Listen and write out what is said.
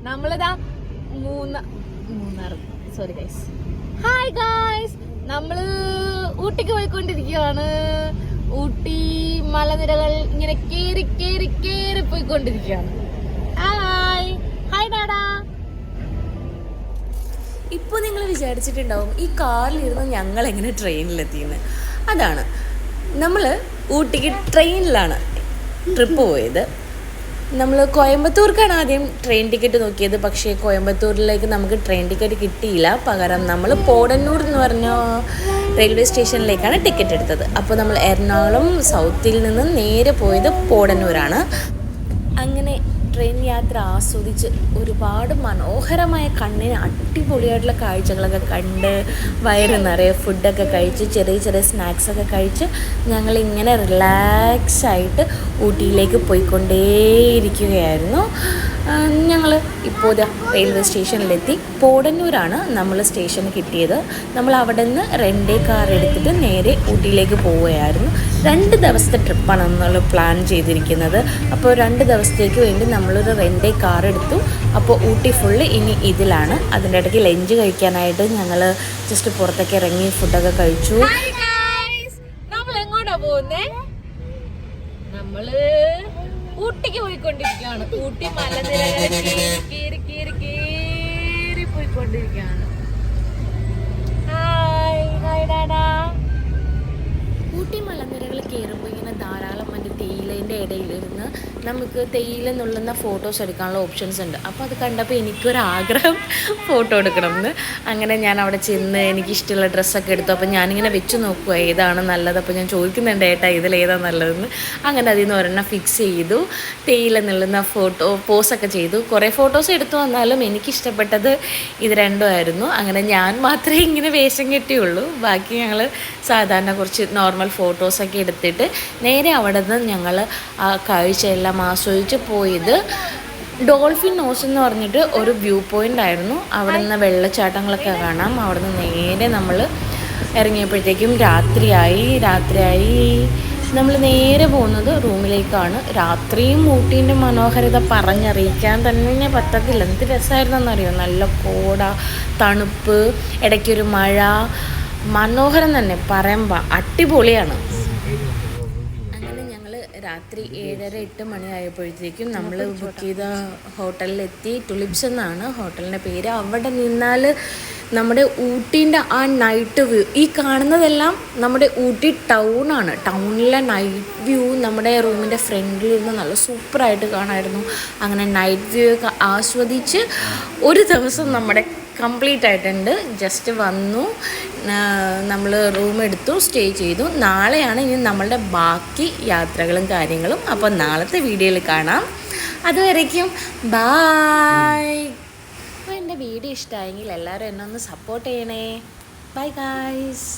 നമ്മളിതാ Munnar sorry guys. Hi guys, നമ്മള് ഊട്ടിക്ക് പോയിക്കൊണ്ടിരിക്കുകയാണ്. ഊട്ടി മലനിരകൾ ഇങ്ങനെ കേറി കേറി കേറി പോയിക്കൊണ്ടിരിക്കുകയാണ്. ഹായ് ഹായ് ഡാഡാ. ഇപ്പോൾ നിങ്ങൾ വിചാരിച്ചിട്ടുണ്ടാവും ഈ കാറിലിരുന്ന് ഞങ്ങൾ എങ്ങനെ ട്രെയിനിലെത്തിയെന്ന്. അതാണ്, നമ്മൾ ഊട്ടിക്ക് ട്രെയിനിലാണ് ട്രിപ്പ് പോയത്. നമ്മൾ കോയമ്പത്തൂർക്കാണ് ആദ്യം ട്രെയിൻ ടിക്കറ്റ് നോക്കിയത്. പക്ഷേ കോയമ്പത്തൂരിലേക്ക് നമുക്ക് ട്രെയിൻ ടിക്കറ്റ് കിട്ടിയില്ല. പകരം നമ്മൾ പോടന്നൂർ എന്ന് പറഞ്ഞ റെയിൽവേ സ്റ്റേഷനിലേക്കാണ് ടിക്കറ്റ് എടുത്തത്. അപ്പോൾ നമ്മൾ എറണാകുളം സൗത്തിൽ നിന്ന് നേരെ പോയത് പോടന്നൂരാണ്. അങ്ങനെ ട്രെയിൻ യാത്ര ആസ്വദിച്ച് ഒരുപാട് മനോഹരമായ കണ്ണിന് അടിപൊളിയായിട്ടുള്ള കാഴ്ചകളൊക്കെ കണ്ട് വയറ് നിറയെ ഫുഡൊക്കെ കഴിച്ച് ചെറിയ ചെറിയ സ്നാക്സൊക്കെ കഴിച്ച് ഞങ്ങളിങ്ങനെ റിലാക്സായിട്ട് ഊട്ടിയിലേക്ക് പോയിക്കൊണ്ടേയിരിക്കുകയായിരുന്നു. ഞങ്ങൾ ഇപ്പോൾ റെയിൽവേ സ്റ്റേഷനിലെത്തി. പോടന്നൂരാണ് നമ്മൾ സ്റ്റേഷൻ കിട്ടിയത്. നമ്മൾ അവിടെ നിന്ന് റെൻ്റേ കാർ എടുത്തിട്ട് നേരെ ഊട്ടിയിലേക്ക് പോവുകയായിരുന്നു. 2 ദിവസത്തെ ട്രിപ്പാണ് നമ്മൾ പ്ലാൻ ചെയ്തിരിക്കുന്നത്. അപ്പോൾ 2 ദിവസത്തേക്ക് വേണ്ടി നമ്മളൊരു റെൻ്റേ കാർ എടുത്തു. അപ്പോൾ ഊട്ടി ഫുള്ള് ഇനി ഇതിലാണ്. അതിൻ്റെ ഇടയ്ക്ക് ലഞ്ച് കഴിക്കാനായിട്ട് ഞങ്ങൾ ജസ്റ്റ് പുറത്തൊക്കെ ഇറങ്ങി ഫുഡൊക്കെ കഴിച്ചു. നമ്മൾ എങ്ങോട്ടാ പോകുന്നേ? നമ്മള് ഊട്ടിക്ക് പോയിക്കൊണ്ടിരിക്കുകയാണ്. ഊട്ടി മലനിരകൾ കേറി കേറി കേറി പോയിക്കൊണ്ടിരിക്കുകയാണ്. Hi hi ഡാഡാ. ഊട്ടി മലനിരകൾ കയറുമ്പോൾ ഇങ്ങനെ ധാരാളം മറ്റേ തേയിലേൻ്റെ ഇടയിലിരുന്ന് നമുക്ക് തേയില നുള്ളുന്ന ഫോട്ടോസ് എടുക്കാനുള്ള ഓപ്ഷൻസ് ഉണ്ട്. അപ്പോൾ അത് കണ്ടപ്പോൾ എനിക്കൊരാഗ്രഹം ഫോട്ടോ എടുക്കണമെന്ന്. അങ്ങനെ ഞാൻ അവിടെ ചെന്ന് എനിക്കിഷ്ടമുള്ള ഡ്രസ്സൊക്കെ എടുത്തു. അപ്പോൾ ഞാനിങ്ങനെ വെച്ച് നോക്കുക ഏതാണ് നല്ലത്. അപ്പോൾ ഞാൻ ചോദിക്കുന്നുണ്ട് ഏട്ടാ ഇതിലേതാണ് നല്ലതെന്ന്. അങ്ങനെ അതിൽ നിന്ന് ഒരെണ്ണം ഫിക്സ് ചെയ്തു. തേയില നുള്ളുന്ന പോസൊക്കെ ചെയ്തു. കുറേ ഫോട്ടോസ് എടുത്തു. വന്നാലും എനിക്കിഷ്ടപ്പെട്ടത് ഇത് രണ്ടുമായിരുന്നു. അങ്ങനെ ഞാൻ മാത്രമേ ഇങ്ങനെ വേഷം കെട്ടിയുള്ളൂ. ബാക്കി ഞങ്ങൾ സാധാരണ കുറച്ച് നോർമൽ ഫോട്ടോസൊക്കെ എടുത്തിട്ട് നേരെ അവിടെ നിന്ന് ഞങ്ങൾ ആ കാഴ്ചയെല്ലാം ആസ്വദിച്ച് പോയത് ഡോൾഫിൻ നോസ് എന്ന് പറഞ്ഞിട്ട് ഒരു വ്യൂ പോയിൻ്റ് ആയിരുന്നു. അവിടെ നിന്ന് വെള്ളച്ചാട്ടങ്ങളൊക്കെ കാണാം. അവിടെ നിന്ന് നേരെ നമ്മൾ ഇറങ്ങിയപ്പോഴത്തേക്കും രാത്രിയായി നമ്മൾ നേരെ പോകുന്നത് റൂമിലേക്കാണ്. രാത്രിയും ഊട്ടീൻ്റെ മനോഹാരിത പറഞ്ഞറിയിക്കാൻ തന്നെ പറ്റത്തില്ല. എന്ത് രസമായിരുന്നെന്നറിയോ. നല്ല കോട, തണുപ്പ്, ഇടയ്ക്കൊരു മഴ, മനോഹരം തന്നെ. പറയുമ്പോൾ അടിപൊളിയാണ്. അങ്ങനെ ഞങ്ങൾ രാത്രി 7:30-8 മണിയായപ്പോഴത്തേക്കും നമ്മൾ ബുക്ക് ചെയ്ത ഹോട്ടലിലെത്തി. ടുലിപ്സ് എന്നാണ് ഹോട്ടലിൻ്റെ പേര്. അവിടെ നിന്നാൽ നമ്മുടെ ഊട്ടീൻ്റെ ആ നൈറ്റ് വ്യൂ, ഈ കാണുന്നതെല്ലാം നമ്മുടെ ഊട്ടി ടൗണാണ്. ടൗണിലെ നൈറ്റ് വ്യൂ നമ്മുടെ റൂമിൻ്റെ ഫ്രണ്ടിൽ നിന്ന് നല്ല സൂപ്പറായിട്ട് കാണാമായിരുന്നു. അങ്ങനെ നൈറ്റ് വ്യൂ ഒക്കെ ആസ്വദിച്ച് ഒരു ദിവസം നമ്മുടെ കംപ്ലീറ്റ് ആയിട്ടുണ്ട്. ജസ്റ്റ് വന്നു, നമ്മൾ റൂം എടുത്തു, സ്റ്റേ ചെയ്തു. നാളെയാണ് ഇനി നമ്മളുടെ ബാക്കി യാത്രകളും കാര്യങ്ങളും. അപ്പോൾ നാളത്തെ വീഡിയോയിൽ കാണാം. അതുവരേക്കും ബായ്. അപ്പോൾ എൻ്റെ വീഡിയോ ഇഷ്ടമായെങ്കിൽ എല്ലാവരും എന്നെ ഒന്ന് സപ്പോർട്ട് ചെയ്യണേ. Bye guys.